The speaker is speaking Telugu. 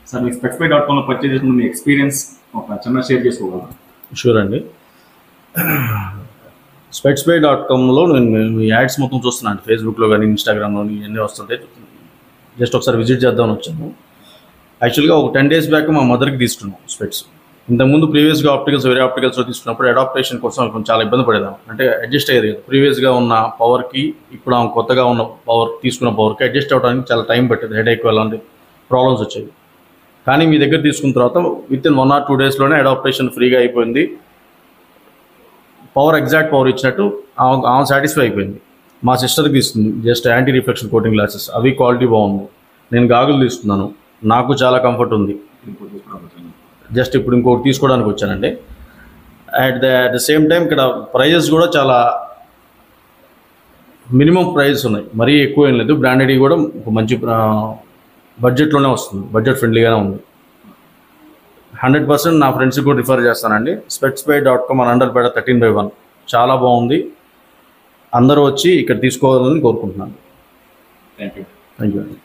సార్ మీ Spexpay.com లో పర్చేజ్ చేసిన మీ ఎక్స్పీరియన్స్ ఒక చిన్న షేర్ చేసుకోగలరా? షూర్ అండి. Spexpay.comలో నేను మీ యాడ్స్ మొత్తం చూస్తున్నాను, ఫేస్బుక్లో కానీ ఇన్స్టాగ్రామ్లో ఇవన్నీ వస్తుంటాయి. జస్ట్ ఒకసారి విజిట్ చేద్దామని వచ్చాను. యాక్చువల్గా ఒక 10 days బ్యాక్ మా మదర్కి తీసుకున్నాం స్పెట్స్. ఇంతకుముందు ప్రీవియస్గా వేరే ఆప్టికల్స్లో తీసుకున్నప్పుడు అడాప్టేషన్ కోసం కొంచెం చాలా ఇబ్బంది పడేదాం. అంటే అడ్జస్ట్ అయ్యేది కదా, ప్రీవియస్గా ఉన్న పవర్కి ఇప్పుడు ఆమె కొత్తగా ఉన్న తీసుకున్న పవర్కి అడ్జస్ట్ అవ్వడానికి చాలా టైం పట్టేది, హెడేక్ అలాంటి ప్రాబ్లమ్స్ వచ్చేవి. కానీ మీ దగ్గర తీసుకున్న తర్వాత విత్ ఇన్ 1 or 2 daysలోనే అడాప్టేషన్ ఫ్రీగా అయిపోయింది. ఎగ్జాక్ట్ పవర్ ఇచ్చినట్టు ఆమె సాటిస్ఫై అయిపోయింది. మా సిస్టర్కి తీసుకుంది just anti reflection coating glasses, అవి క్వాలిటీ బాగుంది. నేను గాగులు తీసుకున్నాను, నాకు చాలా కంఫర్ట్ ఉంది. జస్ట్ ఇప్పుడు ఇంకొకటి తీసుకోవడానికి వచ్చానండి. అట్ ద సేమ్ టైం ఇక్కడ ప్రైజెస్ కూడా చాలా మినిమం ప్రైజెస్ ఉన్నాయి, మరీ ఎక్కువ ఏం లేదు. బ్రాండెడ్ కూడా ఒక మంచి బడ్జెట్లోనే వస్తుంది, బడ్జెట్ ఫ్రెండ్లీగానే ఉంది. 100% నా ఫ్రెండ్స్కి కూడా రిఫర్ చేస్తానండి. Spexpay.com అనండల్పేట 13/1 చాలా బాగుంది. అందరూ వచ్చి ఇక్కడ తీసుకోవాలని కోరుకుంటున్నాను. Thank you. థ్యాంక్ యూ అండి.